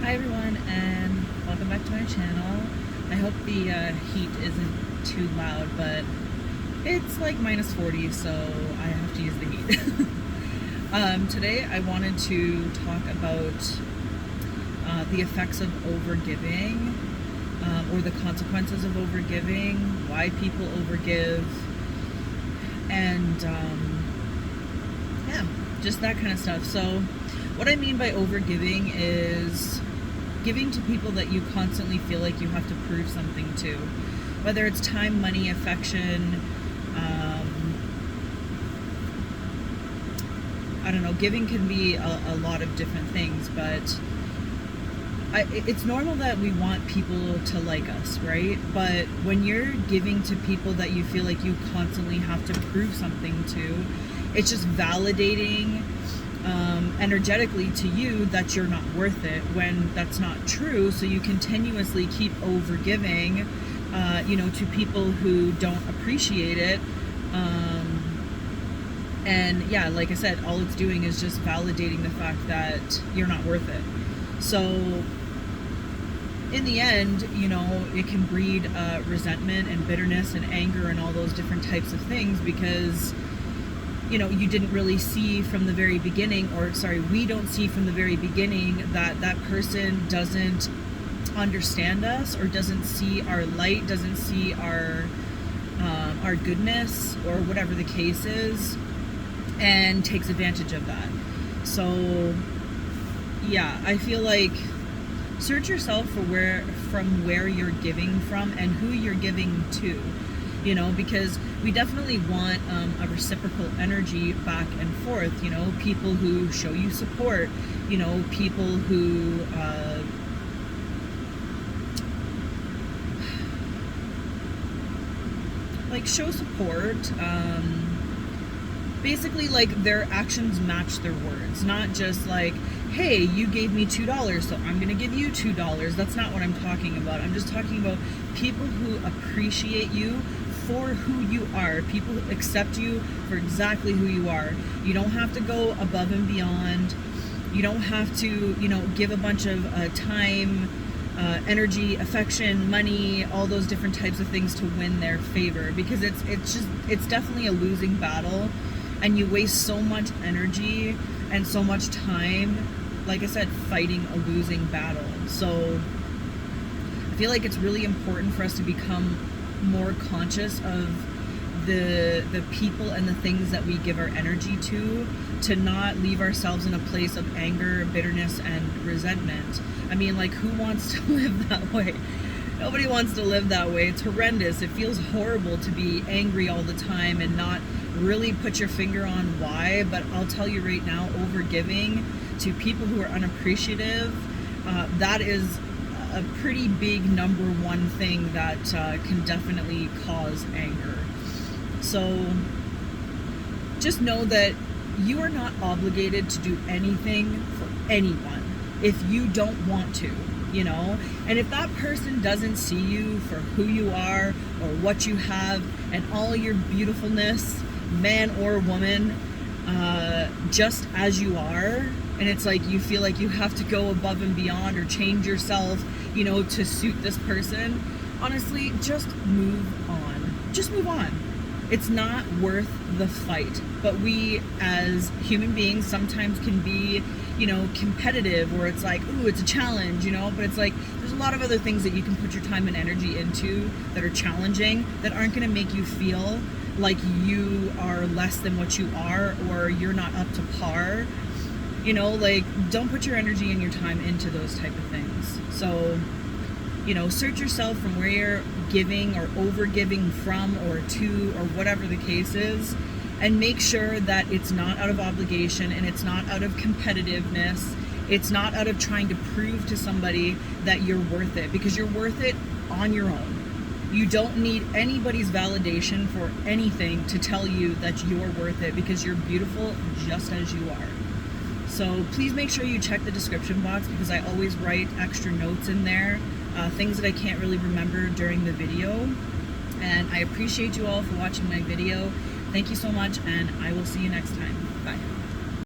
Hi everyone, and welcome back to my channel. I hope the heat isn't too loud, but it's like minus 40, so I have to use the heat. Today I wanted to talk about the effects of overgiving, or the consequences of overgiving, why people overgive, and yeah, just that kind of stuff. So what I mean by overgiving is giving to people that you constantly feel like you have to prove something to, whether it's time, money, affection. I don't know, giving can be a lot of different things, but it's normal that we want people to like us, right? But when you're giving to people that you feel like you constantly have to prove something to, it's just validating energetically to you that you're not worth it, when that's not true. So you continuously keep over giving, to people who don't appreciate it. And yeah, like I said, all it's doing is just validating the fact that you're not worth it. So in the end, it can breed resentment and bitterness and anger and all those different types of things, because you didn't really see from the very beginning, we don't see from the very beginning that that person doesn't understand us, or doesn't see our light, doesn't see our goodness, or whatever the case is, and takes advantage of that. So yeah, I feel like search yourself from where you're giving from and who you're giving to. Because we definitely want a reciprocal energy back and forth. People who show you support, people who show support. Basically, their actions match their words, not just like, hey, you gave me $2, so I'm gonna give you $2. That's not what I'm talking about. I'm just talking about people who appreciate you for who you are, people who accept you for exactly who you are. You don't have to go above and beyond. You don't have to, give a bunch of time, energy, affection, money, all those different types of things to win their favor, because it's definitely a losing battle, and you waste so much energy and so much time, like I said, fighting a losing battle. So I feel like it's really important for us to become more conscious of the people and the things that we give our energy to not leave ourselves in a place of anger, bitterness, and resentment. I mean, who wants to live that way? Nobody wants to live that way. It's horrendous. It feels horrible to be angry all the time and not really put your finger on why. But I'll tell you right now, overgiving to people who are unappreciative, that is a pretty big number one thing that can definitely cause anger. So just know that you are not obligated to do anything for anyone if you don't want to, and if that person doesn't see you for who you are or what you have and all your beautifulness, man or woman, just as you are, and it's like you feel like you have to go above and beyond or change yourself, to suit this person, honestly, just move on. Just move on. It's not worth the fight. But we as human beings sometimes can be, competitive, or it's like, ooh, it's a challenge, but it's like there's a lot of other things that you can put your time and energy into that are challenging, that aren't going to make you feel like you are less than what you are, or you're not up to par. Don't put your energy and your time into those type of things. So, search yourself from where you're giving or over giving from, or to, or whatever the case is, and make sure that it's not out of obligation, and it's not out of competitiveness. It's not out of trying to prove to somebody that you're worth it, because you're worth it on your own. You don't need anybody's validation for anything to tell you that you're worth it, because you're beautiful just as you are. So please make sure you check the description box, because I always write extra notes in there, things that I can't really remember during the video. And I appreciate you all for watching my video. Thank you so much, and I will see you next time. Bye.